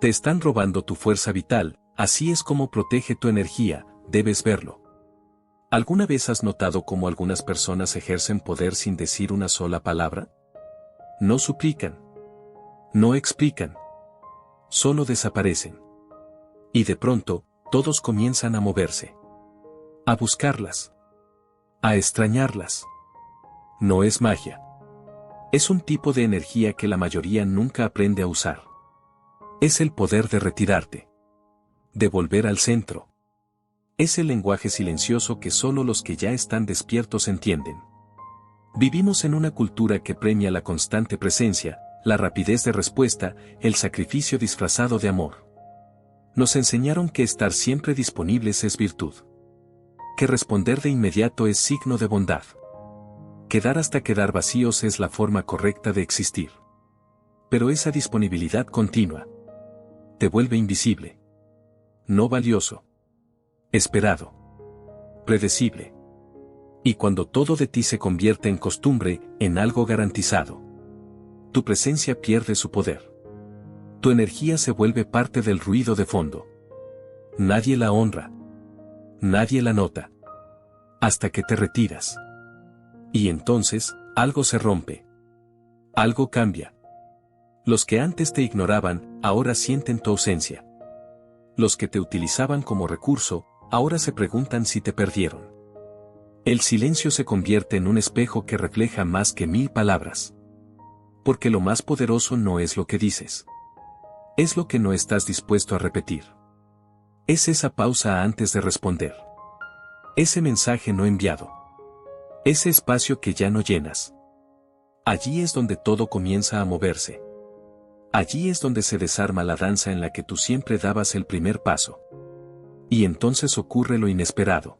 Te están robando tu fuerza vital, así es como protege tu energía, debes verlo. ¿Alguna vez has notado cómo algunas personas ejercen poder sin decir una sola palabra? No suplican. No explican. Solo desaparecen. Y de pronto, todos comienzan a moverse. A buscarlas. A extrañarlas. No es magia. Es un tipo de energía que la mayoría nunca aprende a usar. Es el poder de retirarte. De volver al centro. Es el lenguaje silencioso que solo los que ya están despiertos entienden. Vivimos en una cultura que premia la constante presencia, la rapidez de respuesta, el sacrificio disfrazado de amor. Nos enseñaron que estar siempre disponibles es virtud. Que responder de inmediato es signo de bondad. Quedar hasta quedar vacíos es la forma correcta de existir. Pero esa disponibilidad continua te vuelve invisible. No valioso. Esperado. Predecible. Y cuando todo de ti se convierte en costumbre, en algo garantizado, tu presencia pierde su poder. Tu energía se vuelve parte del ruido de fondo. Nadie la honra. Nadie la nota. Hasta que te retiras. Y entonces, algo se rompe. Algo cambia. Los que antes te ignoraban, ahora sienten tu ausencia. Los que te utilizaban como recurso, ahora se preguntan si te perdieron. El silencio se convierte en un espejo que refleja más que 1000 palabras. Porque lo más poderoso no es lo que dices. Es lo que no estás dispuesto a repetir. Es esa pausa antes de responder. Ese mensaje no enviado. Ese espacio que ya no llenas. Allí es donde todo comienza a moverse. Allí es donde se desarma la danza en la que tú siempre dabas el primer paso. Y entonces ocurre lo inesperado.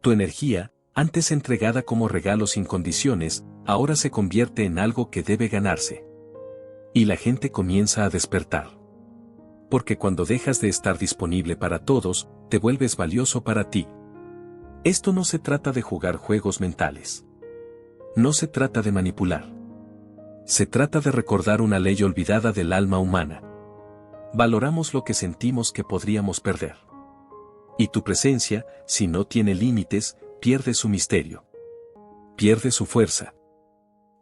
Tu energía, antes entregada como regalo sin condiciones, ahora se convierte en algo que debe ganarse. Y la gente comienza a despertar. Porque cuando dejas de estar disponible para todos, te vuelves valioso para ti. Esto no se trata de jugar juegos mentales. No se trata de manipular. Se trata de recordar una ley olvidada del alma humana. Valoramos lo que sentimos que podríamos perder. Y tu presencia, si no tiene límites, pierde su misterio. Pierde su fuerza.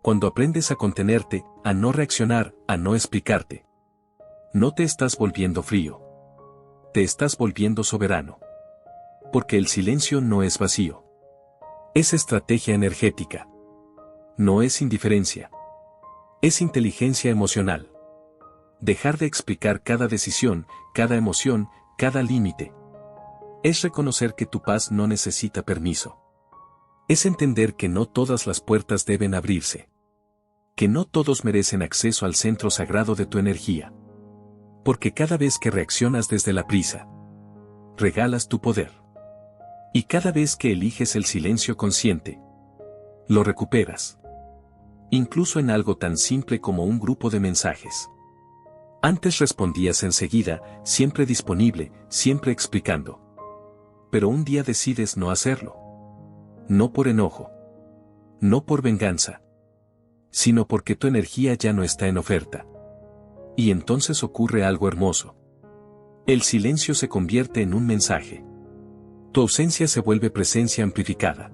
Cuando aprendes a contenerte, a no reaccionar, a no explicarte. No te estás volviendo frío. Te estás volviendo soberano. Porque el silencio no es vacío. Es estrategia energética. No es indiferencia. Es inteligencia emocional. Dejar de explicar cada decisión, cada emoción, cada límite. Es reconocer que tu paz no necesita permiso. Es entender que no todas las puertas deben abrirse. Que no todos merecen acceso al centro sagrado de tu energía. Porque cada vez que reaccionas desde la prisa, regalas tu poder. Y cada vez que eliges el silencio consciente, lo recuperas. Incluso en algo tan simple como un grupo de mensajes. Antes respondías enseguida, siempre disponible, siempre explicando. Pero un día decides no hacerlo. No por enojo. No por venganza. Sino porque tu energía ya no está en oferta. Y entonces ocurre algo hermoso. El silencio se convierte en un mensaje. Tu ausencia se vuelve presencia amplificada.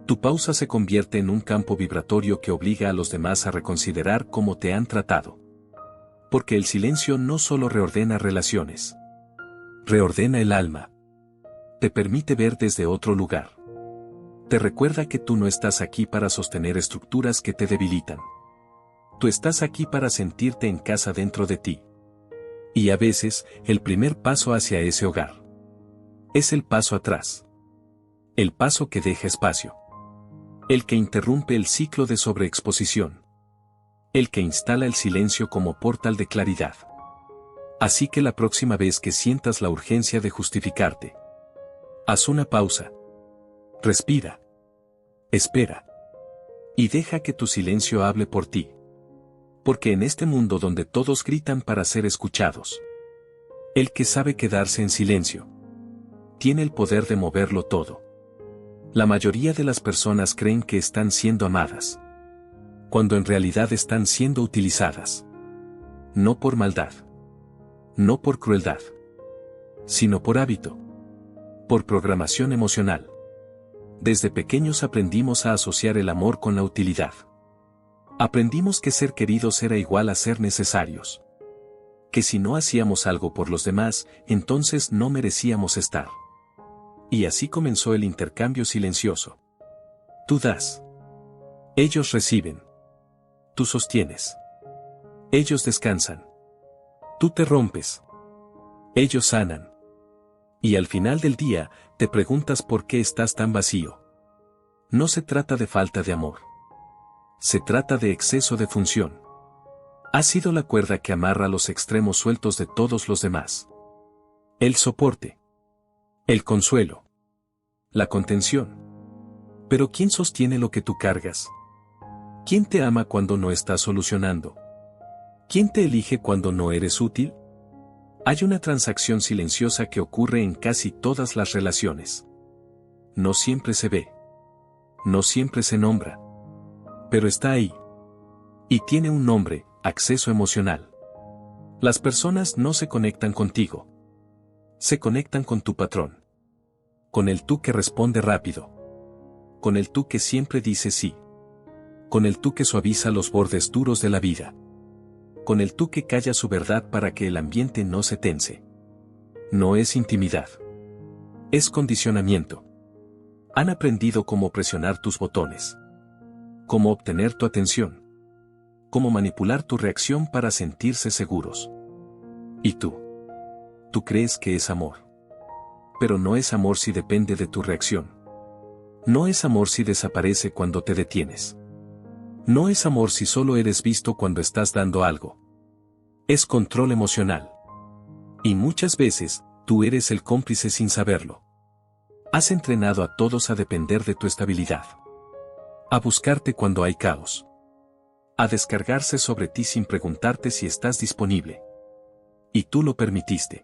Tu pausa se convierte en un campo vibratorio que obliga a los demás a reconsiderar cómo te han tratado. Porque el silencio no solo reordena relaciones. Reordena el alma. Te permite ver desde otro lugar. Te recuerda que tú no estás aquí para sostener estructuras que te debilitan. Tú estás aquí para sentirte en casa dentro de ti. Y a veces, el primer paso hacia ese hogar es el paso atrás. El paso que deja espacio. El que interrumpe el ciclo de sobreexposición. El que instala el silencio como portal de claridad. Así que la próxima vez que sientas la urgencia de justificarte, haz una pausa. Respira. Espera. Y deja que tu silencio hable por ti. Porque en este mundo donde todos gritan para ser escuchados, el que sabe quedarse en silencio tiene el poder de moverlo todo. La mayoría de las personas creen que están siendo amadas, cuando en realidad están siendo utilizadas. No por maldad, No por crueldad, sino por hábito. Por programación emocional. Desde pequeños aprendimos a asociar el amor con la utilidad. Aprendimos que ser queridos era igual a ser necesarios. Que si no hacíamos algo por los demás, entonces no merecíamos estar. Y así comenzó el intercambio silencioso. Tú das. Ellos reciben. Tú sostienes. Ellos descansan. Tú te rompes. Ellos sanan. Y al final del día, te preguntas por qué estás tan vacío. No se trata de falta de amor. Se trata de exceso de función. Ha sido la cuerda que amarra los extremos sueltos de todos los demás. El soporte. El consuelo. La contención. Pero ¿quién sostiene lo que tú cargas? ¿Quién te ama cuando no estás solucionando? ¿Quién te elige cuando no eres útil? Hay una transacción silenciosa que ocurre en casi todas las relaciones. No siempre se ve. No siempre se nombra. Pero está ahí. Y tiene un nombre: acceso emocional. Las personas no se conectan contigo. Se conectan con tu patrón. Con el tú que responde rápido. Con el tú que siempre dice sí. Con el tú que suaviza los bordes duros de la vida. Con el tú que calla su verdad para que el ambiente no se tense. No es intimidad. Es condicionamiento. Han aprendido cómo presionar tus botones. Cómo obtener tu atención. Cómo manipular tu reacción para sentirse seguros. ¿Y tú? Tú crees que es amor. Pero no es amor si depende de tu reacción. No es amor si desaparece cuando te detienes. No es amor si solo eres visto cuando estás dando algo. Es control emocional. Y muchas veces, tú eres el cómplice sin saberlo. Has entrenado a todos a depender de tu estabilidad. A buscarte cuando hay caos. A descargarse sobre ti sin preguntarte si estás disponible. Y tú lo permitiste.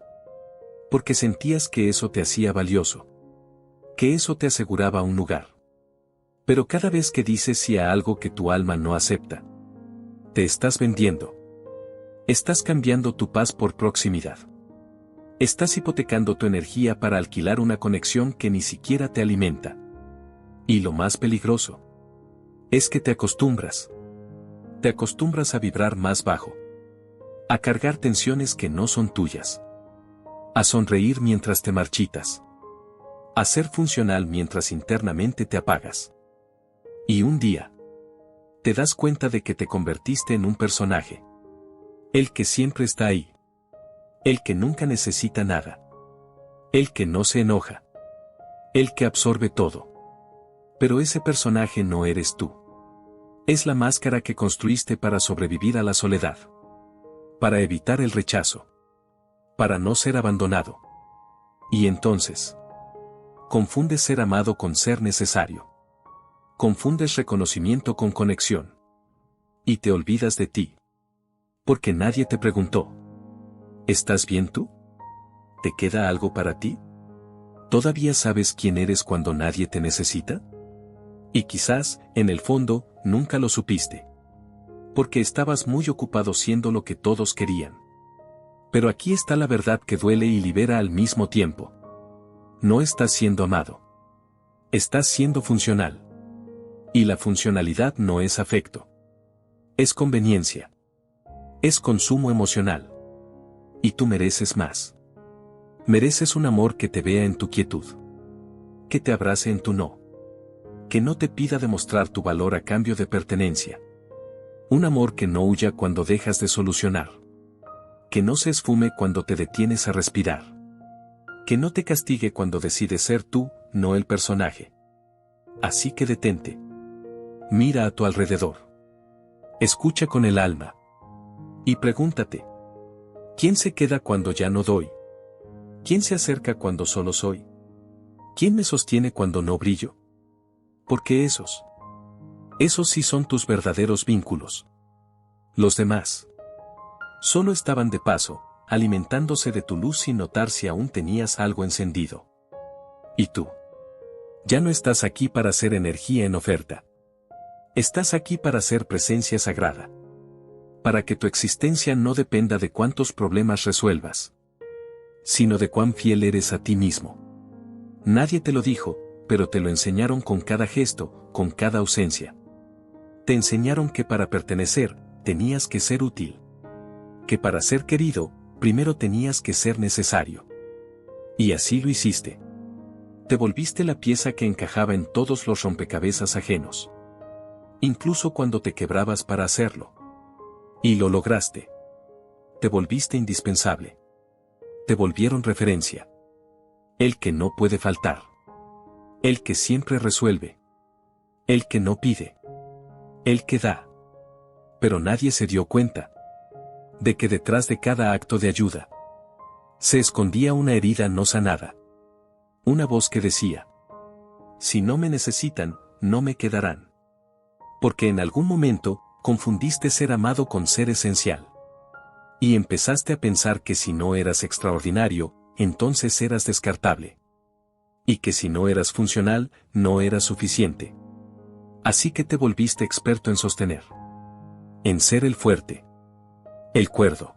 Porque sentías que eso te hacía valioso. Que eso te aseguraba un lugar. Pero cada vez que dices sí a algo que tu alma no acepta, te estás vendiendo. Estás cambiando tu paz por proximidad. Estás hipotecando tu energía para alquilar una conexión que ni siquiera te alimenta. Y lo más peligroso es que te acostumbras. Te acostumbras a vibrar más bajo. A cargar tensiones que no son tuyas. A sonreír mientras te marchitas. A ser funcional mientras internamente te apagas. Y un día, te das cuenta de que te convertiste en un personaje. El que siempre está ahí. El que nunca necesita nada. El que no se enoja. El que absorbe todo. Pero ese personaje no eres tú. Es la máscara que construiste para sobrevivir a la soledad. Para evitar el rechazo. Para no ser abandonado. Y entonces, confundes ser amado con ser necesario. Confundes reconocimiento con conexión. Y te olvidas de ti. Porque nadie te preguntó. ¿Estás bien tú? ¿Te queda algo para ti? ¿Todavía sabes quién eres cuando nadie te necesita? Y quizás, en el fondo, nunca lo supiste. Porque estabas muy ocupado siendo lo que todos querían. Pero aquí está la verdad que duele y libera al mismo tiempo. No estás siendo amado. Estás siendo funcional. Y la funcionalidad no es afecto. Es conveniencia. Es consumo emocional. Y tú mereces más. Mereces un amor que te vea en tu quietud. Que te abrace en tu no. Que no te pida demostrar tu valor a cambio de pertenencia. Un amor que no huya cuando dejas de solucionar. Que no se esfume cuando te detienes a respirar. Que no te castigue cuando decides ser tú, no el personaje. Así que detente. Mira a tu alrededor. Escucha con el alma. Y pregúntate. ¿Quién se queda cuando ya no doy? ¿Quién se acerca cuando solo soy? ¿Quién me sostiene cuando no brillo? Porque esos sí son tus verdaderos vínculos. Los demás solo estaban de paso, alimentándose de tu luz sin notar si aún tenías algo encendido. Y tú ya no estás aquí para ser energía en oferta. Estás aquí para ser presencia sagrada. Para que tu existencia no dependa de cuántos problemas resuelvas, sino de cuán fiel eres a ti mismo. Nadie te lo dijo, pero te lo enseñaron con cada gesto, con cada ausencia. Te enseñaron que para pertenecer, tenías que ser útil. Que para ser querido, primero tenías que ser necesario. Y así lo hiciste. Te volviste la pieza que encajaba en todos los rompecabezas ajenos. Incluso cuando te quebrabas para hacerlo. Y lo lograste. Te volviste indispensable. Te volvieron referencia. El que no puede faltar. El que siempre resuelve. El que no pide. El que da. Pero nadie se dio cuenta de que detrás de cada acto de ayuda se escondía una herida no sanada. Una voz que decía: si no me necesitan, no me quedarán. Porque en algún momento, confundiste ser amado con ser esencial. Y empezaste a pensar que si no eras extraordinario, entonces eras descartable. Y que si no eras funcional, no eras suficiente. Así que te volviste experto en sostener. En ser el fuerte. El cuerdo.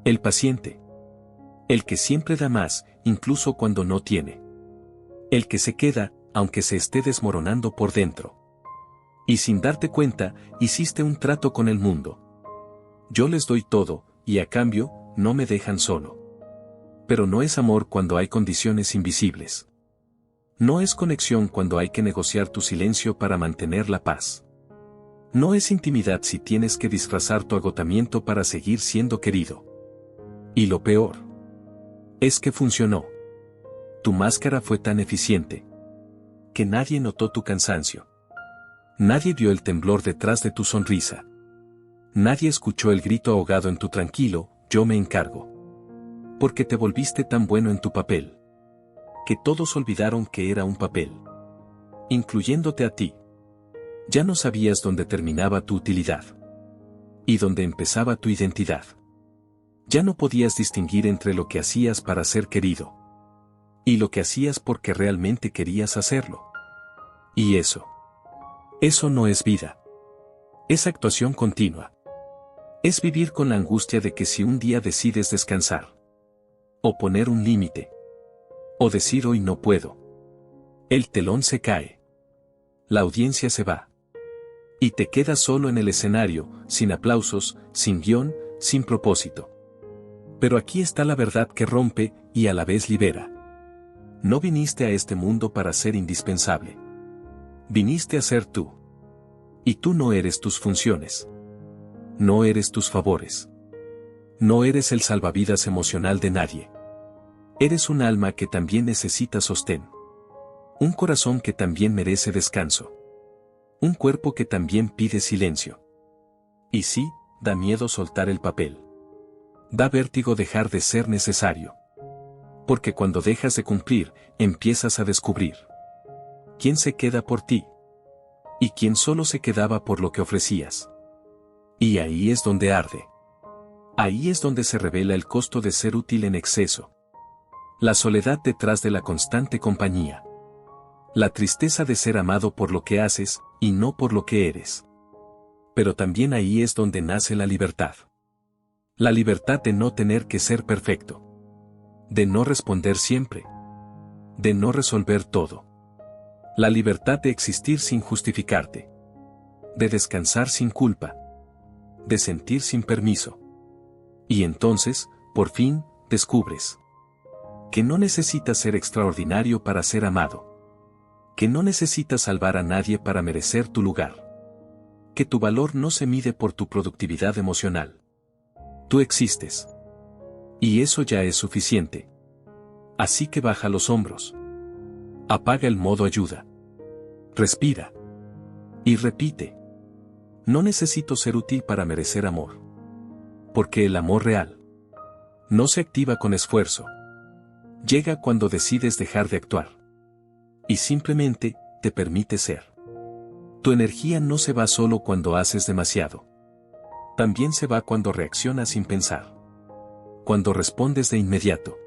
El paciente. El que siempre da más, incluso cuando no tiene. El que se queda, aunque se esté desmoronando por dentro. Y sin darte cuenta, hiciste un trato con el mundo. Yo les doy todo, y a cambio, no me dejan solo. Pero no es amor cuando hay condiciones invisibles. No es conexión cuando hay que negociar tu silencio para mantener la paz. No es intimidad si tienes que disfrazar tu agotamiento para seguir siendo querido. Y lo peor es que funcionó. Tu máscara fue tan eficiente que nadie notó tu cansancio. Nadie vio el temblor detrás de tu sonrisa. Nadie escuchó el grito ahogado en tu tranquilo, yo me encargo. Porque te volviste tan bueno en tu papel que todos olvidaron que era un papel, incluyéndote a ti. Ya no sabías dónde terminaba tu utilidad y dónde empezaba tu identidad. Ya no podías distinguir entre lo que hacías para ser querido y lo que hacías porque realmente querías hacerlo. Y eso no es vida. Es actuación continua. Es vivir con la angustia de que si un día decides descansar, o poner un límite, o decir hoy no puedo, el telón se cae. La audiencia se va. Y te quedas solo en el escenario, sin aplausos, sin guión, sin propósito. Pero aquí está la verdad que rompe y a la vez libera. No viniste a este mundo para ser indispensable. Viniste a ser tú. Y tú no eres tus funciones. No eres tus favores. No eres el salvavidas emocional de nadie. Eres un alma que también necesita sostén. Un corazón que también merece descanso. Un cuerpo que también pide silencio. Y sí, da miedo soltar el papel. Da vértigo dejar de ser necesario. Porque cuando dejas de cumplir, empiezas a descubrir quién se queda por ti y quién solo se quedaba por lo que ofrecías. Y ahí es donde arde. Ahí es donde se revela el costo de ser útil en exceso. La soledad detrás de la constante compañía. La tristeza de ser amado por lo que haces, y no por lo que eres. Pero también ahí es donde nace la libertad. La libertad de no tener que ser perfecto. De no responder siempre. De no resolver todo. La libertad de existir sin justificarte. De descansar sin culpa. De sentir sin permiso. Y entonces, por fin, descubres que no necesitas ser extraordinario para ser amado. Que no necesitas salvar a nadie para merecer tu lugar. Que tu valor no se mide por tu productividad emocional. Tú existes. Y eso ya es suficiente. Así que baja los hombros. Apaga el modo ayuda. Respira. Y repite. No necesito ser útil para merecer amor. Porque el amor real no se activa con esfuerzo. Llega cuando decides dejar de actuar. Y simplemente, te permite ser. Tu energía no se va solo cuando haces demasiado. También se va cuando reaccionas sin pensar. Cuando respondes de inmediato.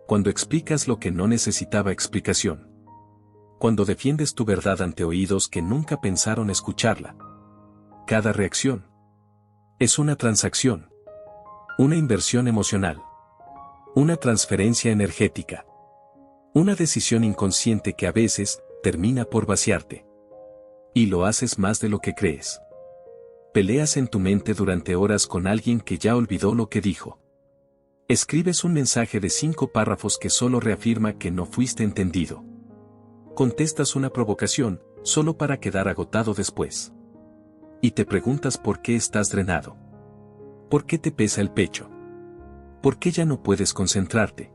Cuando explicas lo que no necesitaba explicación. Cuando defiendes tu verdad ante oídos que nunca pensaron escucharla. Cada reacción Es una transacción. Una inversión emocional. Una transferencia energética. Una decisión inconsciente que a veces termina por vaciarte. Y lo haces más de lo que crees. Peleas en tu mente durante horas con alguien que ya olvidó lo que dijo. Escribes un mensaje de 5 párrafos que solo reafirma que no fuiste entendido. Contestas una provocación, solo para quedar agotado después. Y te preguntas por qué estás drenado. ¿Por qué te pesa el pecho? ¿Por qué ya no puedes concentrarte?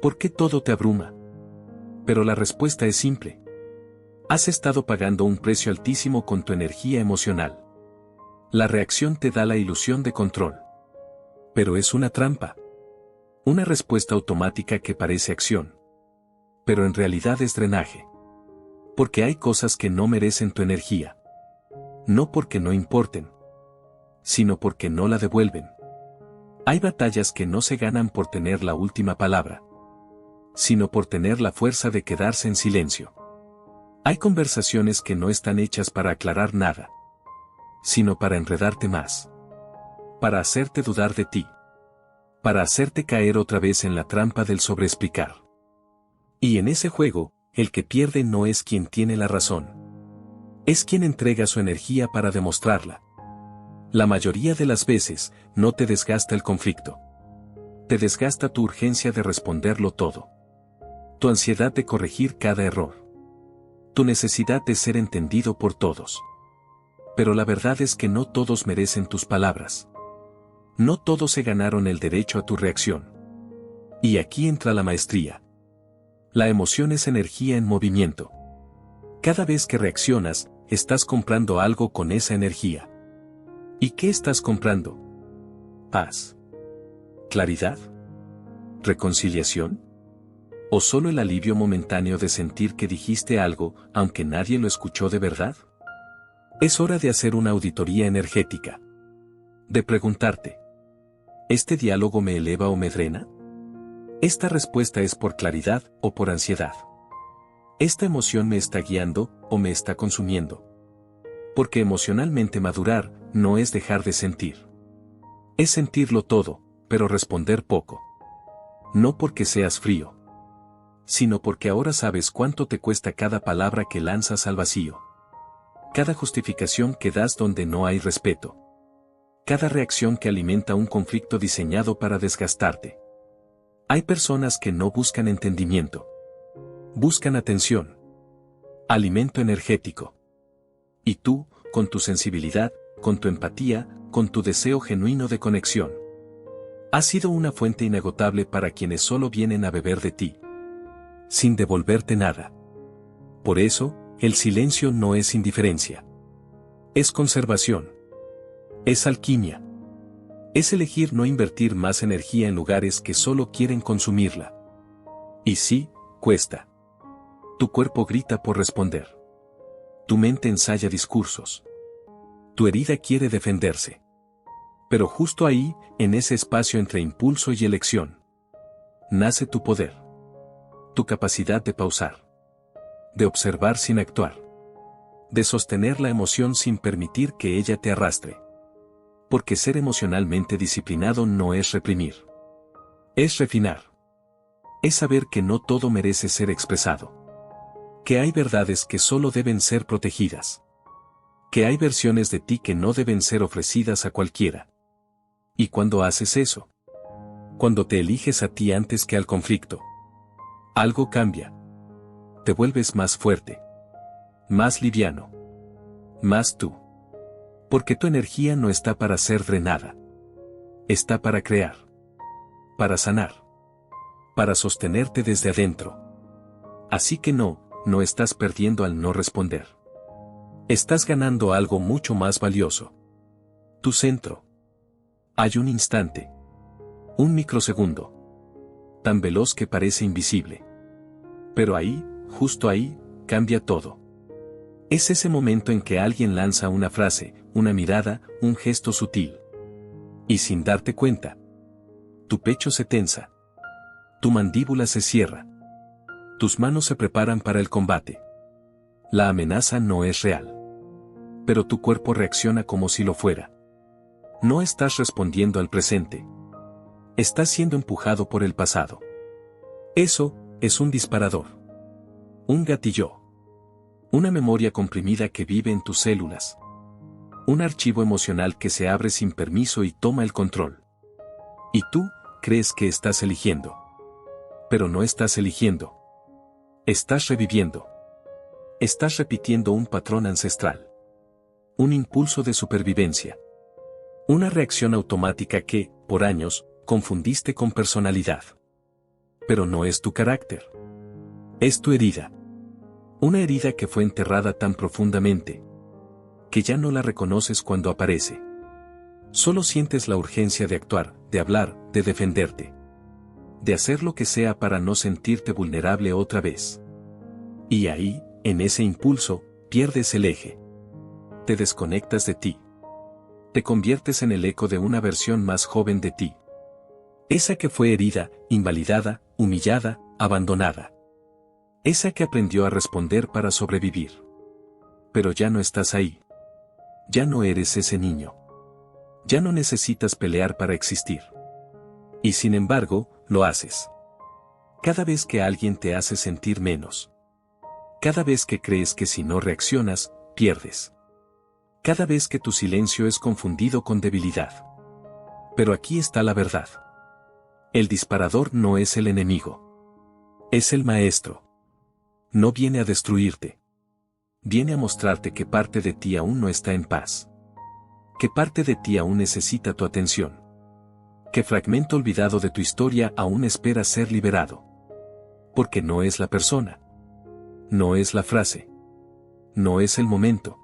¿Por qué todo te abruma? Pero la respuesta es simple. Has estado pagando un precio altísimo con tu energía emocional. La reacción te da la ilusión de control. Pero es una trampa. Una respuesta automática que parece acción. Pero en realidad es drenaje. Porque hay cosas que no merecen tu energía. No porque no importen, sino porque no la devuelven. Hay batallas que no se ganan por tener la última palabra, sino por tener la fuerza de quedarse en silencio. Hay conversaciones que no están hechas para aclarar nada, sino para enredarte más. Para hacerte dudar de ti. Para hacerte caer otra vez en la trampa del sobreexplicar. Y en ese juego, el que pierde no es quien tiene la razón. Es quien entrega su energía para demostrarla. La mayoría de las veces, no te desgasta el conflicto. Te desgasta tu urgencia de responderlo todo. Tu ansiedad de corregir cada error. Tu necesidad de ser entendido por todos. Pero la verdad es que no todos merecen tus palabras. No todos se ganaron el derecho a tu reacción. Y aquí entra la maestría. La emoción es energía en movimiento. Cada vez que reaccionas, estás comprando algo con esa energía. ¿Y qué estás comprando? ¿Paz? ¿Claridad? ¿Reconciliación? ¿O solo el alivio momentáneo de sentir que dijiste algo, aunque nadie lo escuchó de verdad? Es hora de hacer una auditoría energética. De preguntarte, ¿este diálogo me eleva o me drena? ¿Esta respuesta es por claridad o por ansiedad? ¿Esta emoción me está guiando o me está consumiendo? Porque emocionalmente madurar no es dejar de sentir. Es sentirlo todo, pero responder poco. No porque seas frío, sino porque ahora sabes cuánto te cuesta cada palabra que lanzas al vacío. Cada justificación que das donde no hay respeto. Cada reacción que alimenta un conflicto diseñado para desgastarte. Hay personas que no buscan entendimiento. Buscan atención. Alimento energético. Y tú, con tu sensibilidad, con tu empatía, con tu deseo genuino de conexión. Has sido una fuente inagotable para quienes solo vienen a beber de ti. Sin devolverte nada. Por eso, el silencio no es indiferencia. Es conservación. Es alquimia. Es elegir no invertir más energía en lugares que solo quieren consumirla. Y sí, cuesta. Tu cuerpo grita por responder. Tu mente ensaya discursos. Tu herida quiere defenderse. Pero justo ahí, en ese espacio entre impulso y elección, nace tu poder. Tu capacidad de pausar. De observar sin actuar. De sostener la emoción sin permitir que ella te arrastre. Porque ser emocionalmente disciplinado no es reprimir. Es refinar. Es saber que no todo merece ser expresado. Que hay verdades que solo deben ser protegidas. Que hay versiones de ti que no deben ser ofrecidas a cualquiera. Y cuando haces eso, cuando te eliges a ti antes que al conflicto, algo cambia. Te vuelves más fuerte. Más liviano. Más tú. Porque tu energía no está para ser drenada. Está para crear. Para sanar. Para sostenerte desde adentro. Así que no estás perdiendo al no responder. Estás ganando algo mucho más valioso. Tu centro. Hay un instante. Un microsegundo. Tan veloz que parece invisible. Pero ahí, justo ahí, cambia todo. Es ese momento en que alguien lanza una frase, una mirada, un gesto sutil. Y sin darte cuenta, tu pecho se tensa. Tu mandíbula se cierra. Tus manos se preparan para el combate. La amenaza no es real. Pero tu cuerpo reacciona como si lo fuera. No estás respondiendo al presente. Estás siendo empujado por el pasado. Eso es un disparador. Un gatillo. Una memoria comprimida que vive en tus células. Un archivo emocional que se abre sin permiso y toma el control. Y tú crees que estás eligiendo. Pero no estás eligiendo. Estás reviviendo. Estás repitiendo un patrón ancestral. Un impulso de supervivencia. Una reacción automática que, por años, confundiste con personalidad. Pero no es tu carácter. Es tu herida. Una herida que fue enterrada tan profundamente que ya no la reconoces cuando aparece. Solo sientes la urgencia de actuar, de hablar, de defenderte. De hacer lo que sea para no sentirte vulnerable otra vez. Y ahí, en ese impulso, pierdes el eje. Te desconectas de ti. Te conviertes en el eco de una versión más joven de ti. Esa que fue herida, invalidada, humillada, abandonada. Esa que aprendió a responder para sobrevivir. Pero ya no estás ahí. Ya no eres ese niño. Ya no necesitas pelear para existir. Y sin embargo, lo haces. Cada vez que alguien te hace sentir menos. Cada vez que crees que si no reaccionas, pierdes. Cada vez que tu silencio es confundido con debilidad. Pero aquí está la verdad. El disparador no es el enemigo. Es el maestro. No viene a destruirte. Viene a mostrarte que parte de ti aún no está en paz. Que parte de ti aún necesita tu atención. Que fragmento olvidado de tu historia aún espera ser liberado. Porque no es la persona. No es la frase. No es el momento.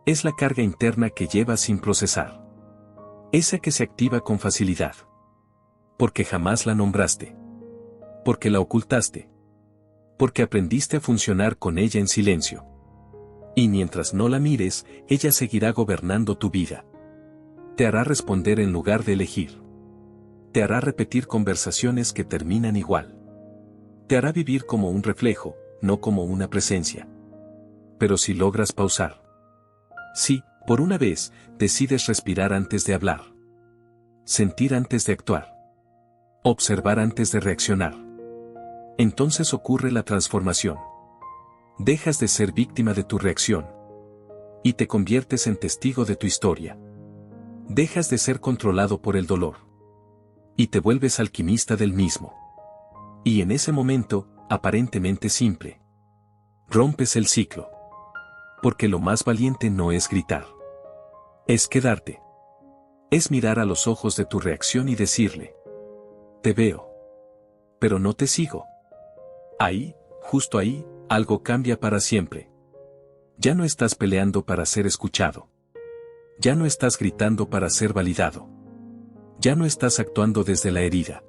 Es la carga interna que llevas sin procesar. Esa que se activa con facilidad. Porque jamás la nombraste. Porque la ocultaste. Porque aprendiste a funcionar con ella en silencio. Y mientras no la mires, ella seguirá gobernando tu vida. Te hará responder en lugar de elegir. Te hará repetir conversaciones que terminan igual. Te hará vivir como un reflejo, no como una presencia. Pero si logras pausar. Si, por una vez, decides respirar antes de hablar. Sentir antes de actuar. Observar antes de reaccionar. Entonces ocurre la transformación. Dejas de ser víctima de tu reacción. Y te conviertes en testigo de tu historia. Dejas de ser controlado por el dolor. Y te vuelves alquimista del mismo. Y en ese momento, aparentemente simple, rompes el ciclo. Porque lo más valiente no es gritar. Es quedarte. Es mirar a los ojos de tu reacción y decirle: te veo. Pero no te sigo. Ahí, justo ahí, algo cambia para siempre. Ya no estás peleando para ser escuchado. Ya no estás gritando para ser validado. Ya no estás actuando desde la herida.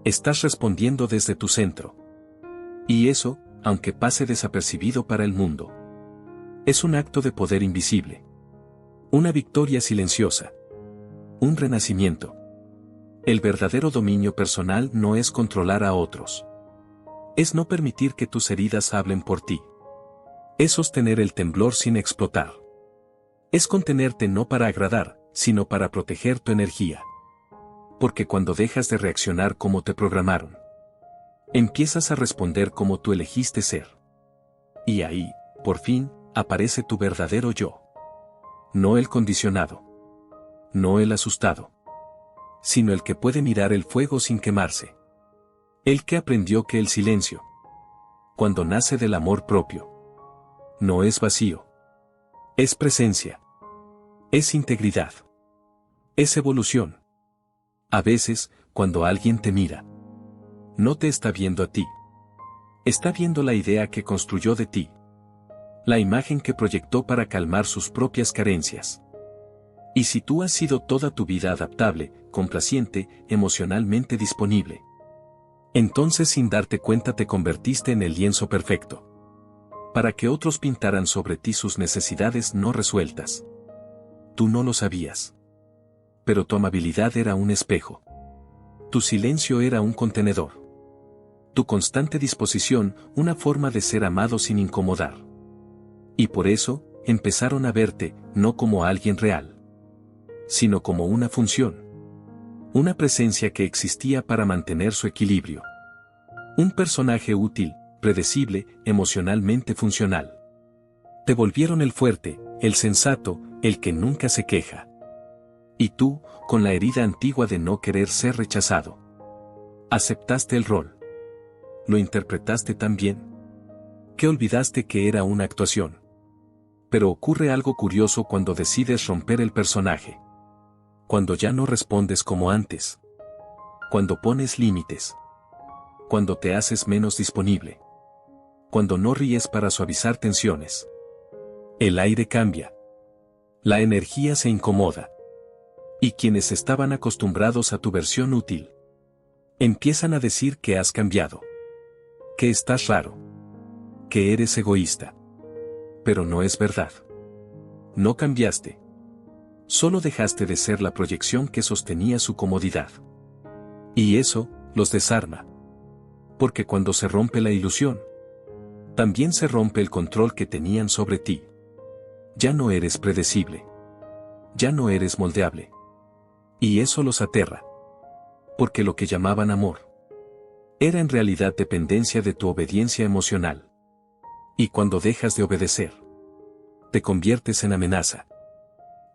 Estás respondiendo desde tu centro. Y eso, aunque pase desapercibido para el mundo, es un acto de poder invisible. Una victoria silenciosa. Un renacimiento. El verdadero dominio personal no es controlar a otros. Es no permitir que tus heridas hablen por ti. Es sostener el temblor sin explotar. Es contenerte no para agradar, sino para proteger tu energía. Porque cuando dejas de reaccionar como te programaron, empiezas a responder como tú elegiste ser. Y ahí, por fin, aparece tu verdadero yo. No el condicionado. No el asustado. Sino el que puede mirar el fuego sin quemarse. El que aprendió que el silencio, cuando nace del amor propio, no es vacío. Es presencia. Es integridad. Es evolución. A veces, cuando alguien te mira, no te está viendo a ti. Está viendo la idea que construyó de ti. La imagen que proyectó para calmar sus propias carencias. Y si tú has sido toda tu vida adaptable, complaciente, emocionalmente disponible, entonces sin darte cuenta te convertiste en el lienzo perfecto. Para que otros pintaran sobre ti sus necesidades no resueltas. Tú no lo sabías. Pero tu amabilidad era un espejo. Tu silencio era un contenedor. Tu constante disposición, una forma de ser amado sin incomodar. Y por eso, empezaron a verte, no como a alguien real, sino como una función. Una presencia que existía para mantener su equilibrio. Un personaje útil, predecible, emocionalmente funcional. Te volvieron el fuerte, el sensato, el que nunca se queja. Y tú, con la herida antigua de no querer ser rechazado. Aceptaste el rol. Lo interpretaste tan bien, que olvidaste que era una actuación. Pero ocurre algo curioso cuando decides romper el personaje. Cuando ya no respondes como antes. Cuando pones límites. Cuando te haces menos disponible. Cuando no ríes para suavizar tensiones. El aire cambia. La energía se incomoda. Y quienes estaban acostumbrados a tu versión útil, empiezan a decir que has cambiado. Que estás raro. Que eres egoísta. Pero no es verdad. No cambiaste. Solo dejaste de ser la proyección que sostenía su comodidad. Y eso, los desarma. Porque cuando se rompe la ilusión, también se rompe el control que tenían sobre ti. Ya no eres predecible. Ya no eres moldeable. Y eso los aterra. Porque lo que llamaban amor era en realidad dependencia de tu obediencia emocional. Y cuando dejas de obedecer, te conviertes en amenaza.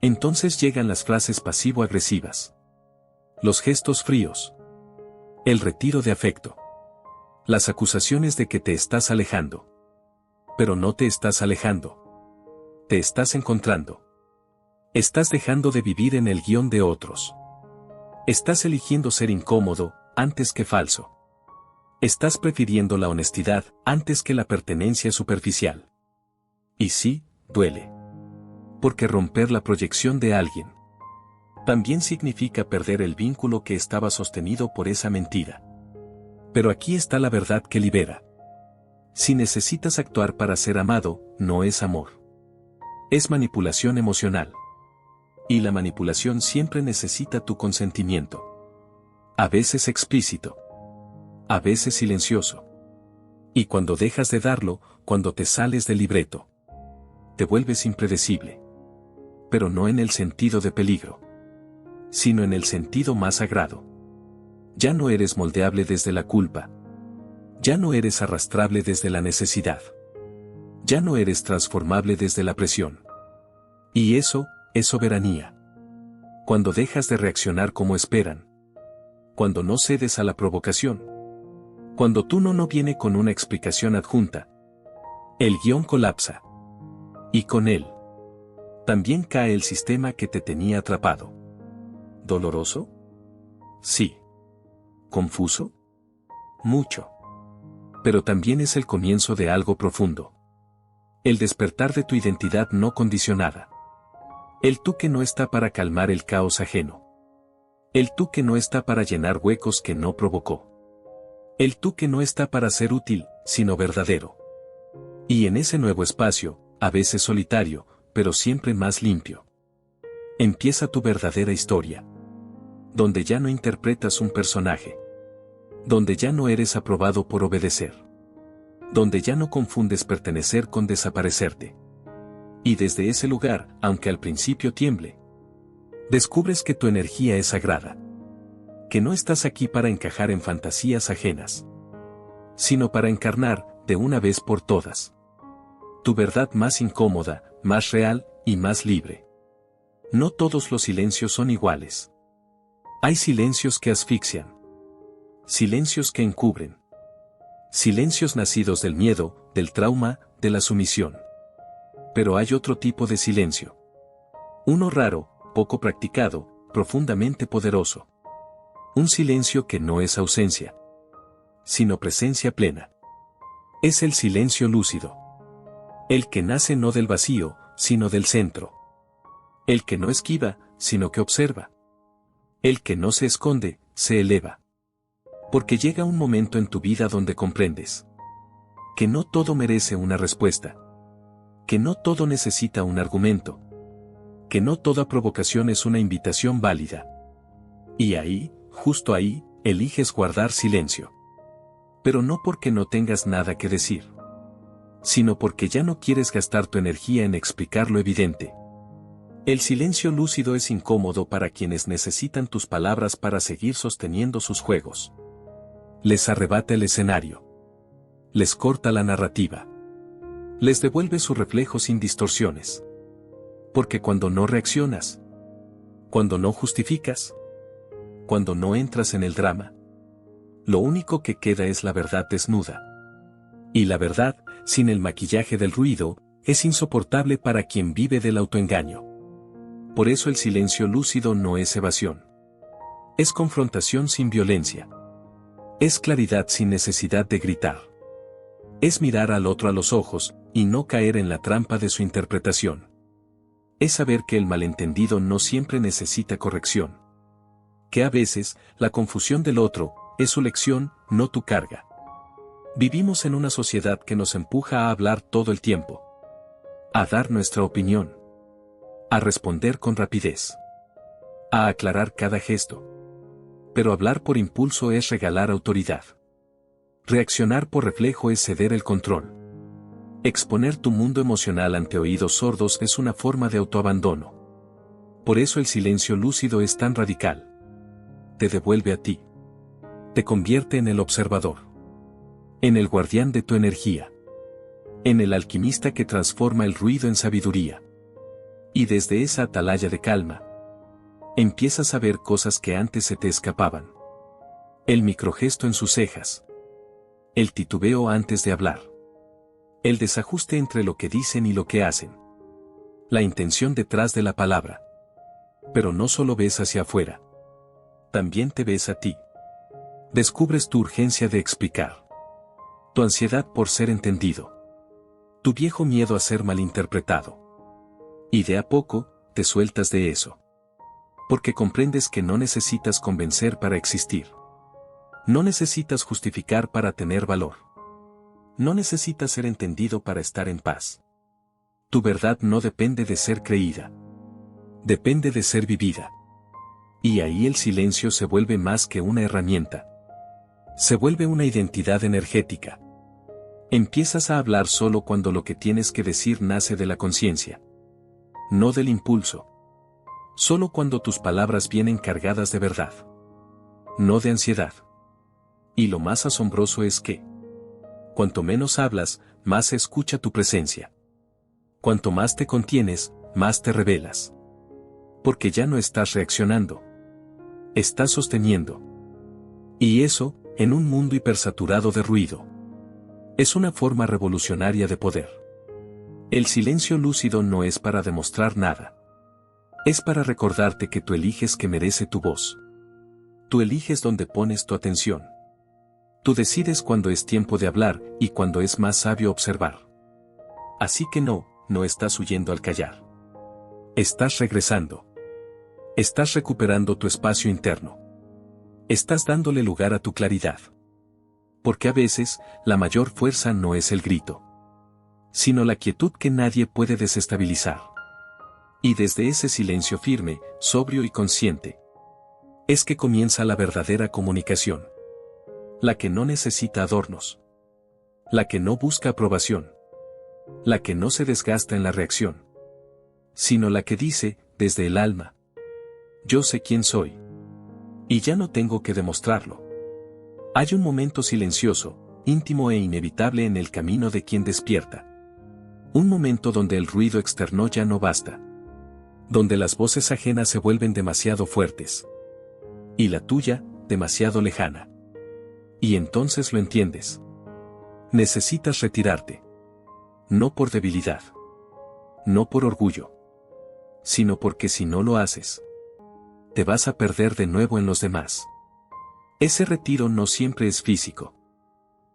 Entonces llegan las frases pasivo-agresivas. Los gestos fríos. El retiro de afecto. Las acusaciones de que te estás alejando. Pero no te estás alejando. Te estás encontrando. Estás dejando de vivir en el guión de otros. Estás eligiendo ser incómodo, antes que falso. Estás prefiriendo la honestidad, antes que la pertenencia superficial. Y sí, duele. Porque romper la proyección de alguien también significa perder el vínculo que estaba sostenido por esa mentira. Pero aquí está la verdad que libera. Si necesitas actuar para ser amado, no es amor. Es manipulación emocional. Y la manipulación siempre necesita tu consentimiento. A veces explícito. A veces silencioso. Y cuando dejas de darlo, cuando te sales del libreto, te vuelves impredecible. Pero no en el sentido de peligro, sino en el sentido más sagrado. Ya no eres moldeable desde la culpa. Ya no eres arrastrable desde la necesidad. Ya no eres transformable desde la presión. Y eso es soberanía. Cuando dejas de reaccionar como esperan. Cuando no cedes a la provocación. Cuando tú no viene con una explicación adjunta. El guión colapsa. Y con él también cae el sistema que te tenía atrapado. ¿Doloroso? Sí. ¿Confuso? Mucho. Pero también es el comienzo de algo profundo. El despertar de tu identidad no condicionada. El tú que no está para calmar el caos ajeno. El tú que no está para llenar huecos que no provocó. El tú que no está para ser útil, sino verdadero. Y en ese nuevo espacio, a veces solitario, pero siempre más limpio, empieza tu verdadera historia. Donde ya no interpretas un personaje. Donde ya no eres aprobado por obedecer. Donde ya no confundes pertenecer con desaparecerte. Y desde ese lugar, aunque al principio tiemble, descubres que tu energía es sagrada. Que no estás aquí para encajar en fantasías ajenas, sino para encarnar, de una vez por todas, tu verdad más incómoda, más real, y más libre. No todos los silencios son iguales. Hay silencios que asfixian. Silencios que encubren. Silencios nacidos del miedo, del trauma, de la sumisión. Pero hay otro tipo de silencio. Uno raro, poco practicado, profundamente poderoso. Un silencio que no es ausencia, sino presencia plena. Es el silencio lúcido. El que nace no del vacío, sino del centro. El que no esquiva, sino que observa. El que no se esconde, se eleva. Porque llega un momento en tu vida donde comprendes que no todo merece una respuesta. Que no todo necesita un argumento. Que no toda provocación es una invitación válida. Y ahí, justo ahí, eliges guardar silencio. Pero no porque no tengas nada que decir, sino porque ya no quieres gastar tu energía en explicar lo evidente. El silencio lúcido es incómodo para quienes necesitan tus palabras para seguir sosteniendo sus juegos. Les arrebata el escenario. Les corta la narrativa. Les devuelve su reflejo sin distorsiones. Porque cuando no reaccionas, cuando no justificas, cuando no entras en el drama, lo único que queda es la verdad desnuda. Y la verdad, sin el maquillaje del ruido, es insoportable para quien vive del autoengaño. Por eso el silencio lúcido no es evasión. Es confrontación sin violencia. Es claridad sin necesidad de gritar. Es mirar al otro a los ojos, y no caer en la trampa de su interpretación. Es saber que el malentendido no siempre necesita corrección. Que a veces, la confusión del otro, es su lección, no tu carga. Vivimos en una sociedad que nos empuja a hablar todo el tiempo. A dar nuestra opinión. A responder con rapidez. A aclarar cada gesto. Pero hablar por impulso es regalar autoridad. Reaccionar por reflejo es ceder el control. Exponer tu mundo emocional ante oídos sordos es una forma de autoabandono. Por eso el silencio lúcido es tan radical. Te devuelve a ti. Te convierte en el observador. En el guardián de tu energía. En el alquimista que transforma el ruido en sabiduría. Y desde esa atalaya de calma, empiezas a ver cosas que antes se te escapaban. El microgesto en sus cejas. El titubeo antes de hablar. El desajuste entre lo que dicen y lo que hacen. La intención detrás de la palabra. Pero no solo ves hacia afuera. También te ves a ti. Descubres tu urgencia de explicar. Tu ansiedad por ser entendido. Tu viejo miedo a ser malinterpretado. Y de a poco, te sueltas de eso. Porque comprendes que no necesitas convencer para existir. No necesitas justificar para tener valor. No necesitas ser entendido para estar en paz. Tu verdad no depende de ser creída. Depende de ser vivida. Y ahí el silencio se vuelve más que una herramienta. Se vuelve una identidad energética. Empiezas a hablar solo cuando lo que tienes que decir nace de la conciencia. No del impulso. Solo cuando tus palabras vienen cargadas de verdad. No de ansiedad. Y lo más asombroso es que, cuanto menos hablas, más se escucha tu presencia. Cuanto más te contienes, más te revelas. Porque ya no estás reaccionando. Estás sosteniendo. Y eso, en un mundo hipersaturado de ruido, es una forma revolucionaria de poder. El silencio lúcido no es para demostrar nada. Es para recordarte que tú eliges que merece tu voz. Tú eliges dónde pones tu atención. Tú decides cuándo es tiempo de hablar y cuándo es más sabio observar. Así que no estás huyendo al callar. Estás regresando. Estás recuperando tu espacio interno. Estás dándole lugar a tu claridad. Porque a veces, la mayor fuerza no es el grito, sino la quietud que nadie puede desestabilizar. Y desde ese silencio firme, sobrio y consciente, es que comienza la verdadera comunicación. La que no necesita adornos. La que no busca aprobación. La que no se desgasta en la reacción. Sino la que dice, desde el alma: yo sé quién soy. Y ya no tengo que demostrarlo. Hay un momento silencioso, íntimo e inevitable en el camino de quien despierta. Un momento donde el ruido externo ya no basta. Donde las voces ajenas se vuelven demasiado fuertes. Y la tuya, demasiado lejana. Y entonces lo entiendes. Necesitas retirarte. No por debilidad. No por orgullo. Sino porque si no lo haces, te vas a perder de nuevo en los demás. Ese retiro no siempre es físico.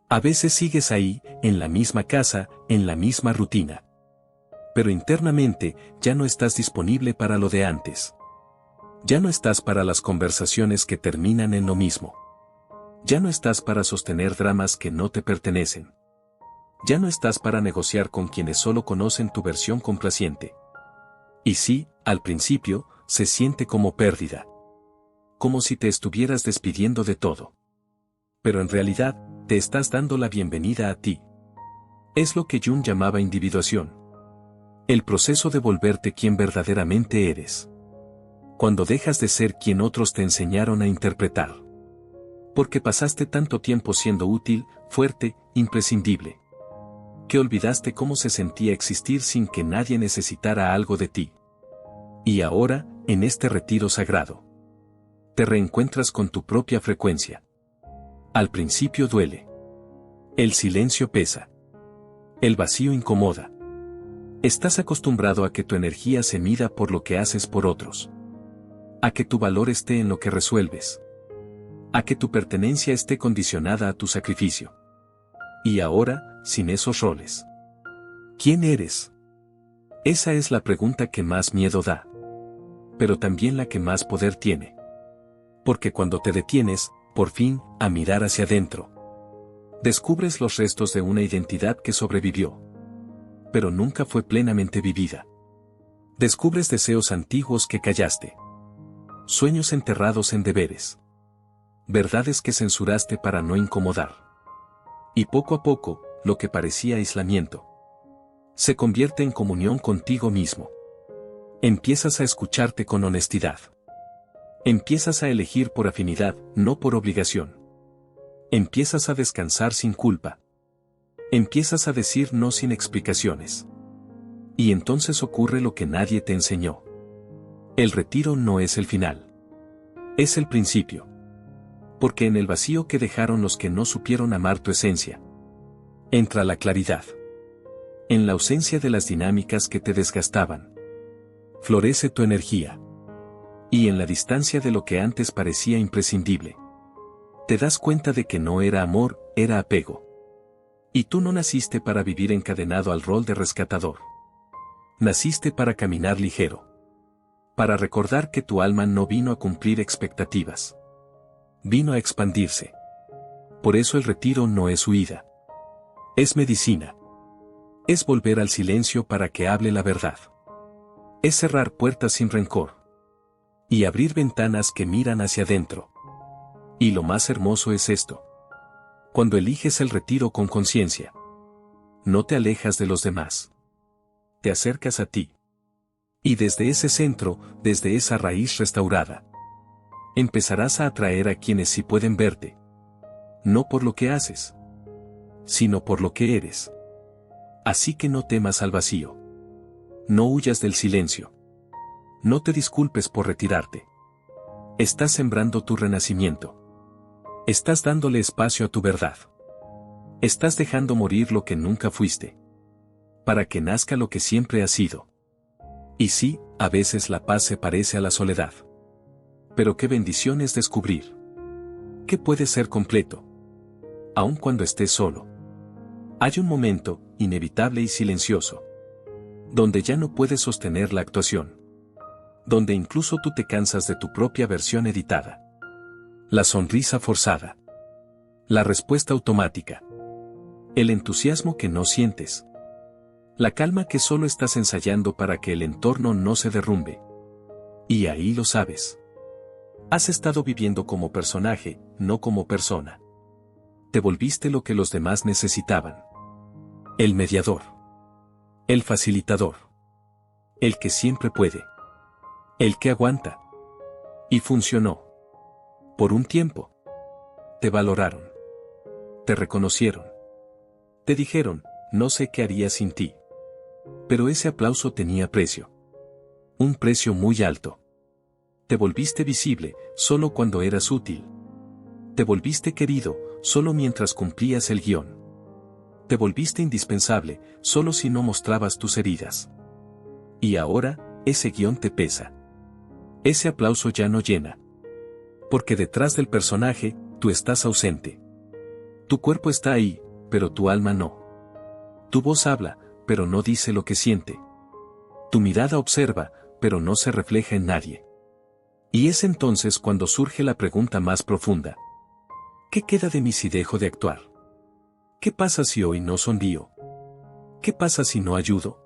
A veces sigues ahí, en la misma casa, en la misma rutina. Pero internamente, ya no estás disponible para lo de antes. Ya no estás para las conversaciones que terminan en lo mismo. Ya no estás para sostener dramas que no te pertenecen. Ya no estás para negociar con quienes solo conocen tu versión complaciente. Y sí, al principio, se siente como pérdida. Como si te estuvieras despidiendo de todo. Pero en realidad, te estás dando la bienvenida a ti. Es lo que Jung llamaba individuación. El proceso de volverte quien verdaderamente eres. Cuando dejas de ser quien otros te enseñaron a interpretar. Porque pasaste tanto tiempo siendo útil, fuerte, imprescindible. Que olvidaste cómo se sentía existir sin que nadie necesitara algo de ti. Y ahora, en este retiro sagrado, te reencuentras con tu propia frecuencia. Al principio duele. El silencio pesa. El vacío incomoda. Estás acostumbrado a que tu energía se mida por lo que haces por otros. A que tu valor esté en lo que resuelves. A que tu pertenencia esté condicionada a tu sacrificio. Y ahora, sin esos roles. ¿Quién eres? Esa es la pregunta que más miedo da. Pero también la que más poder tiene. Porque cuando te detienes, por fin, a mirar hacia adentro, descubres los restos de una identidad que sobrevivió. Pero nunca fue plenamente vivida. Descubres deseos antiguos que callaste. Sueños enterrados en deberes. Verdades que censuraste para no incomodar. Y poco a poco, lo que parecía aislamiento, se convierte en comunión contigo mismo. Empiezas a escucharte con honestidad. Empiezas a elegir por afinidad, no por obligación. Empiezas a descansar sin culpa. Empiezas a decir no sin explicaciones. Y entonces ocurre lo que nadie te enseñó. El retiro no es el final. Es el principio. Porque en el vacío que dejaron los que no supieron amar tu esencia, entra la claridad. En la ausencia de las dinámicas que te desgastaban, florece tu energía. Y en la distancia de lo que antes parecía imprescindible, te das cuenta de que no era amor, era apego. Y tú no naciste para vivir encadenado al rol de rescatador. Naciste para caminar ligero. Para recordar que tu alma no vino a cumplir expectativas. Vino a expandirse. Por eso el retiro no es huida. Es medicina. Es volver al silencio para que hable la verdad. Es cerrar puertas sin rencor. Y abrir ventanas que miran hacia adentro. Y lo más hermoso es esto. Cuando eliges el retiro con conciencia, no te alejas de los demás. Te acercas a ti. Y desde ese centro, desde esa raíz restaurada, empezarás a atraer a quienes sí pueden verte. No por lo que haces, sino por lo que eres. Así que no temas al vacío. No huyas del silencio. No te disculpes por retirarte. Estás sembrando tu renacimiento. Estás dándole espacio a tu verdad. Estás dejando morir lo que nunca fuiste. Para que nazca lo que siempre has sido. Y sí, a veces la paz se parece a la soledad. Pero qué bendición es descubrir que puedes ser completo, aun cuando estés solo. Hay un momento, inevitable y silencioso, donde ya no puedes sostener la actuación. Donde incluso tú te cansas de tu propia versión editada. La sonrisa forzada. La respuesta automática. El entusiasmo que no sientes. La calma que solo estás ensayando para que el entorno no se derrumbe. Y ahí lo sabes. Has estado viviendo como personaje, no como persona. Te volviste lo que los demás necesitaban. El mediador. El facilitador. El que siempre puede. El que aguanta. Y funcionó. Por un tiempo. Te valoraron. Te reconocieron. Te dijeron, no sé qué haría sin ti. Pero ese aplauso tenía precio. Un precio muy alto. Te volviste visible, solo cuando eras útil. Te volviste querido, solo mientras cumplías el guión. Te volviste indispensable, solo si no mostrabas tus heridas. Y ahora, ese guión te pesa. Ese aplauso ya no llena. Porque detrás del personaje, tú estás ausente. Tu cuerpo está ahí, pero tu alma no. Tu voz habla, pero no dice lo que siente. Tu mirada observa, pero no se refleja en nadie. Y es entonces cuando surge la pregunta más profunda. ¿Qué queda de mí si dejo de actuar? ¿Qué pasa si hoy no sonrío? ¿Qué pasa si no ayudo?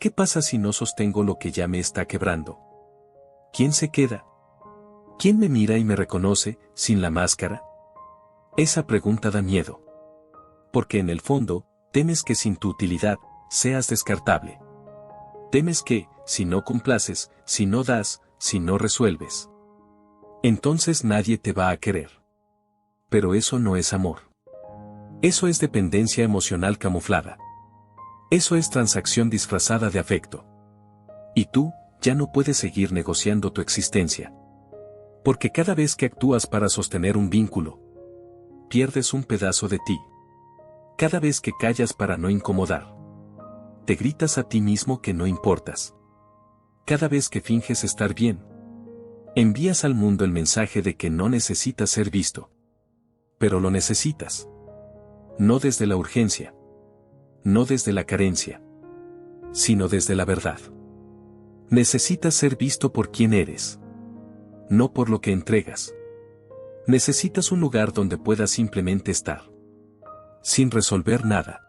¿Qué pasa si no sostengo lo que ya me está quebrando? ¿Quién se queda? ¿Quién me mira y me reconoce, sin la máscara? Esa pregunta da miedo. Porque en el fondo, temes que sin tu utilidad, seas descartable. Temes que, si no complaces, si no das, si no resuelves, entonces nadie te va a querer. Pero eso no es amor. Eso es dependencia emocional camuflada. Eso es transacción disfrazada de afecto. Y tú, ya no puedes seguir negociando tu existencia. Porque cada vez que actúas para sostener un vínculo, pierdes un pedazo de ti. Cada vez que callas para no incomodar, te gritas a ti mismo que no importas. Cada vez que finges estar bien, envías al mundo el mensaje de que no necesitas ser visto. Pero lo necesitas. No desde la urgencia. No desde la carencia. Sino desde la verdad. Necesitas ser visto por quien eres. No por lo que entregas. Necesitas un lugar donde puedas simplemente estar. Sin resolver nada.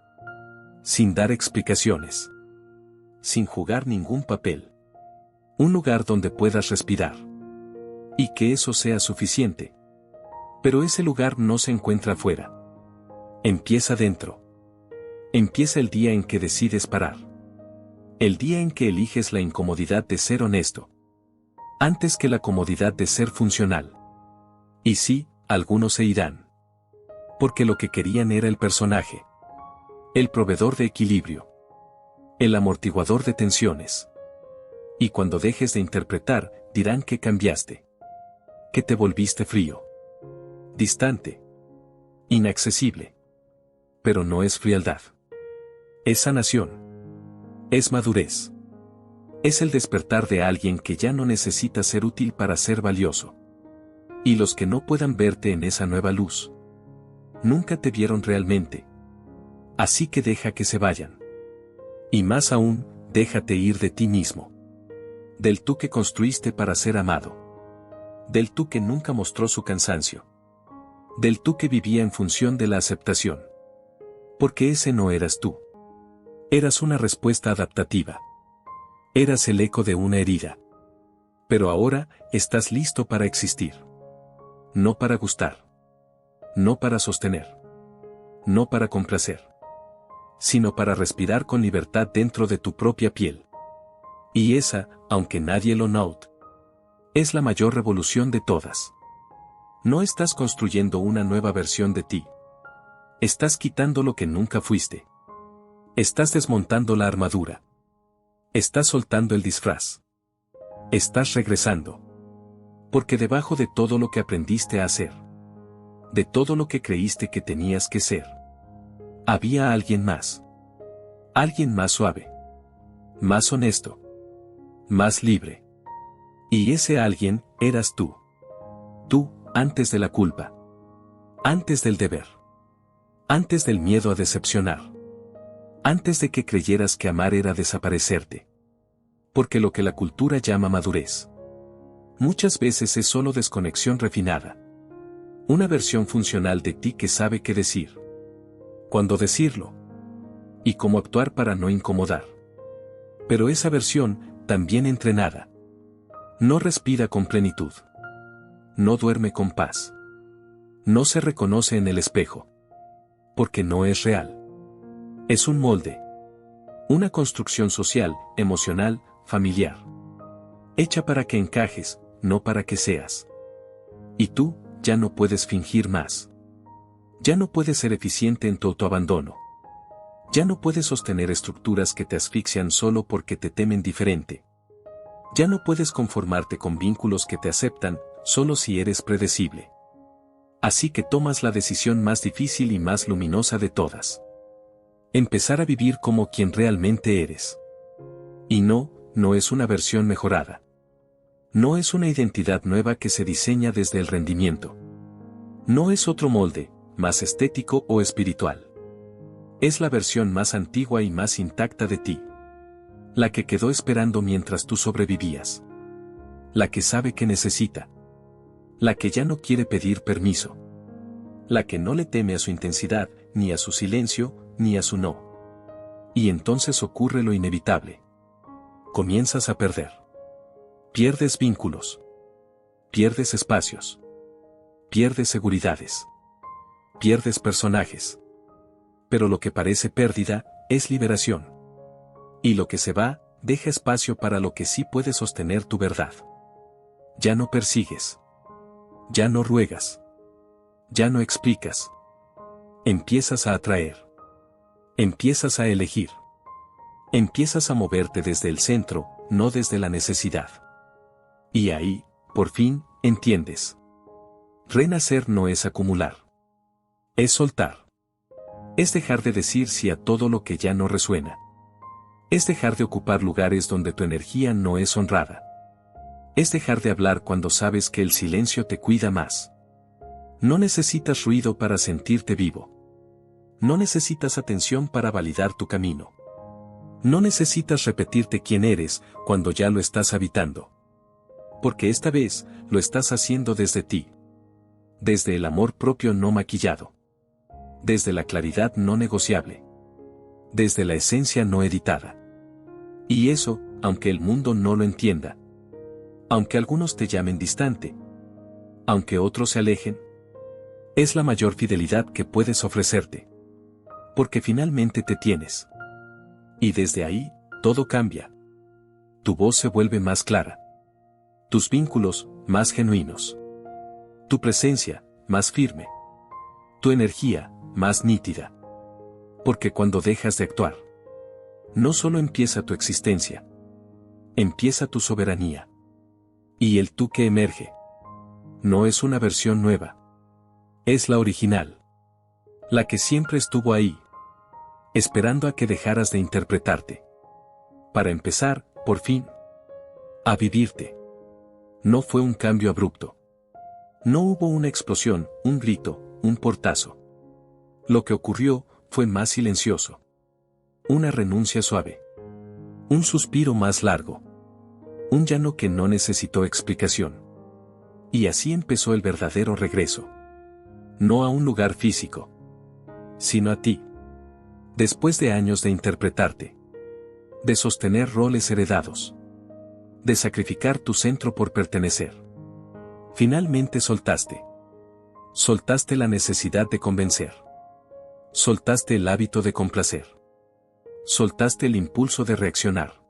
Sin dar explicaciones. Sin jugar ningún papel. Un lugar donde puedas respirar. Y que eso sea suficiente. Pero ese lugar no se encuentra afuera. Empieza dentro. Empieza el día en que decides parar. El día en que eliges la incomodidad de ser honesto. Antes que la comodidad de ser funcional. Y sí, algunos se irán. Porque lo que querían era el personaje. El proveedor de equilibrio. El amortiguador de tensiones. Y cuando dejes de interpretar, dirán que cambiaste. Que te volviste frío. Distante. Inaccesible. Pero no es frialdad. Es sanación. Es madurez. Es el despertar de alguien que ya no necesita ser útil para ser valioso. Y los que no puedan verte en esa nueva luz, nunca te vieron realmente. Así que deja que se vayan. Y más aún, déjate ir de ti mismo. Del tú que construiste para ser amado. Del tú que nunca mostró su cansancio. Del tú que vivía en función de la aceptación. Porque ese no eras tú. Eras una respuesta adaptativa. Eras el eco de una herida. Pero ahora, estás listo para existir. No para gustar. No para sostener. No para complacer. Sino para respirar con libertad dentro de tu propia piel. Y esa, aunque nadie lo note, es la mayor revolución de todas. No estás construyendo una nueva versión de ti. Estás quitando lo que nunca fuiste. Estás desmontando la armadura. Estás soltando el disfraz. Estás regresando. Porque debajo de todo lo que aprendiste a hacer, de todo lo que creíste que tenías que ser, había alguien más. Alguien más suave. Más honesto. Más libre. Y ese alguien, eras tú. Tú, antes de la culpa. Antes del deber. Antes del miedo a decepcionar. Antes de que creyeras que amar era desaparecerte. Porque lo que la cultura llama madurez, muchas veces es solo desconexión refinada. Una versión funcional de ti que sabe qué decir. Cuándo decirlo. Y cómo actuar para no incomodar. Pero esa versión, también entrenada, no respira con plenitud. No duerme con paz. No se reconoce en el espejo. Porque no es real. Es un molde. Una construcción social, emocional, familiar. Hecha para que encajes, no para que seas. Y tú, ya no puedes fingir más. Ya no puedes ser eficiente en tu autoabandono. Ya no puedes sostener estructuras que te asfixian solo porque te temen diferente. Ya no puedes conformarte con vínculos que te aceptan, solo si eres predecible. Así que tomas la decisión más difícil y más luminosa de todas. Empezar a vivir como quien realmente eres. Y no, no es una versión mejorada. No es una identidad nueva que se diseña desde el rendimiento. No es otro molde, más estético o espiritual. Es la versión más antigua y más intacta de ti. La que quedó esperando mientras tú sobrevivías. La que sabe que necesita. La que ya no quiere pedir permiso. La que no le teme a su intensidad, ni a su silencio, ni a su no. Y entonces ocurre lo inevitable. Comienzas a perder. Pierdes vínculos. Pierdes espacios. Pierdes seguridades. Pierdes personajes. Pero lo que parece pérdida, es liberación. Y lo que se va, deja espacio para lo que sí puede sostener tu verdad. Ya no persigues. Ya no ruegas. Ya no explicas. Empiezas a atraer. Empiezas a elegir. Empiezas a moverte desde el centro, no desde la necesidad. Y ahí, por fin, entiendes. Renacer no es acumular. Es soltar. Es dejar de decir sí a todo lo que ya no resuena. Es dejar de ocupar lugares donde tu energía no es honrada. Es dejar de hablar cuando sabes que el silencio te cuida más. No necesitas ruido para sentirte vivo. No necesitas atención para validar tu camino. No necesitas repetirte quién eres cuando ya lo estás habitando. Porque esta vez lo estás haciendo desde ti. Desde el amor propio no maquillado. Desde la claridad no negociable. Desde la esencia no editada. Y eso, aunque el mundo no lo entienda. Aunque algunos te llamen distante. Aunque otros se alejen. Es la mayor fidelidad que puedes ofrecerte. Porque finalmente te tienes. Y desde ahí, todo cambia. Tu voz se vuelve más clara. Tus vínculos, más genuinos. Tu presencia, más firme. Tu energía, más nítida. Porque cuando dejas de actuar, no solo empieza tu existencia, empieza tu soberanía. Y el tú que emerge no es una versión nueva. Es la original. La que siempre estuvo ahí, esperando a que dejaras de interpretarte. Para empezar, por fin, a vivirte. No fue un cambio abrupto. No hubo una explosión, un grito, un portazo. Lo que ocurrió fue más silencioso. Una renuncia suave. Un suspiro más largo. Un llano que no necesitó explicación. Y así empezó el verdadero regreso. No a un lugar físico, sino a ti. Después de años de interpretarte. De sostener roles heredados. De sacrificar tu centro por pertenecer. Finalmente soltaste. Soltaste la necesidad de convencer. Soltaste el hábito de complacer. Soltaste el impulso de reaccionar.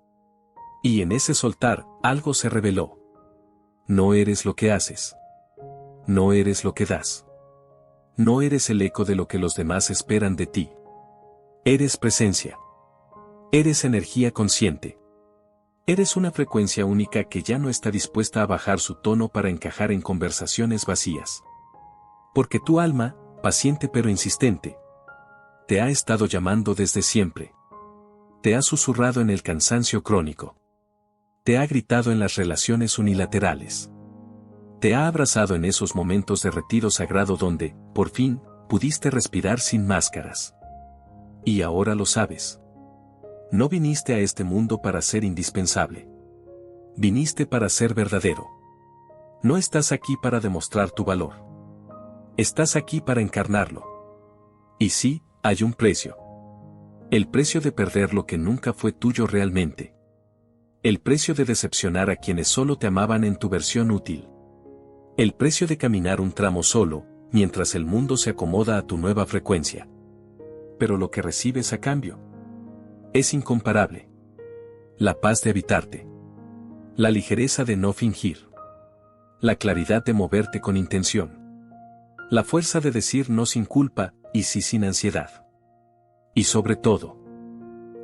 Y en ese soltar, algo se reveló. No eres lo que haces. No eres lo que das. No eres el eco de lo que los demás esperan de ti. Eres presencia. Eres energía consciente. Eres una frecuencia única que ya no está dispuesta a bajar su tono para encajar en conversaciones vacías. Porque tu alma, paciente pero insistente, te ha estado llamando desde siempre. Te ha susurrado en el cansancio crónico. Te ha gritado en las relaciones unilaterales. Te ha abrazado en esos momentos de retiro sagrado donde, por fin, pudiste respirar sin máscaras. Y ahora lo sabes. No viniste a este mundo para ser indispensable. Viniste para ser verdadero. No estás aquí para demostrar tu valor. Estás aquí para encarnarlo. Y sí, hay un precio. El precio de perder lo que nunca fue tuyo realmente. El precio de decepcionar a quienes solo te amaban en tu versión útil. El precio de caminar un tramo solo, mientras el mundo se acomoda a tu nueva frecuencia. Pero lo que recibes a cambio es incomparable. La paz de habitarte. La ligereza de no fingir. La claridad de moverte con intención. La fuerza de decir no sin culpa, y sí sin ansiedad. Y sobre todo,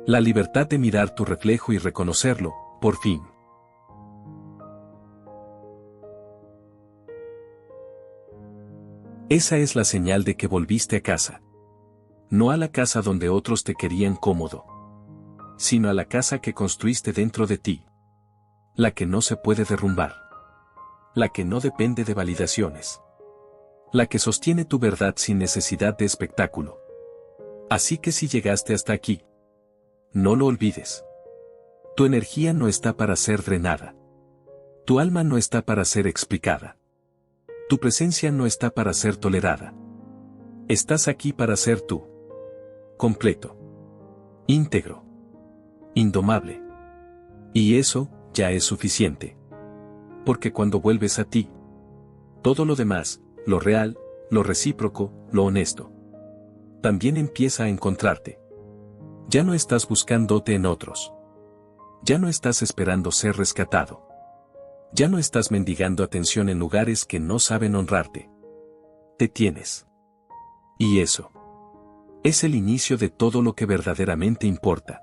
la libertad de mirar tu reflejo y reconocerlo, por fin. Esa es la señal de que volviste a casa. No a la casa donde otros te querían cómodo, sino a la casa que construiste dentro de ti. La que no se puede derrumbar. La que no depende de validaciones. La que sostiene tu verdad sin necesidad de espectáculo. Así que si llegaste hasta aquí, no lo olvides. Tu energía no está para ser drenada. Tu alma no está para ser explicada. Tu presencia no está para ser tolerada. Estás aquí para ser tú. Completo. Íntegro. Indomable. Y eso, ya es suficiente. Porque cuando vuelves a ti, todo lo demás, lo real, lo recíproco, lo honesto, también empieza a encontrarte. Ya no estás buscándote en otros. Ya no estás esperando ser rescatado. Ya no estás mendigando atención en lugares que no saben honrarte. Te tienes. Y eso es el inicio de todo lo que verdaderamente importa.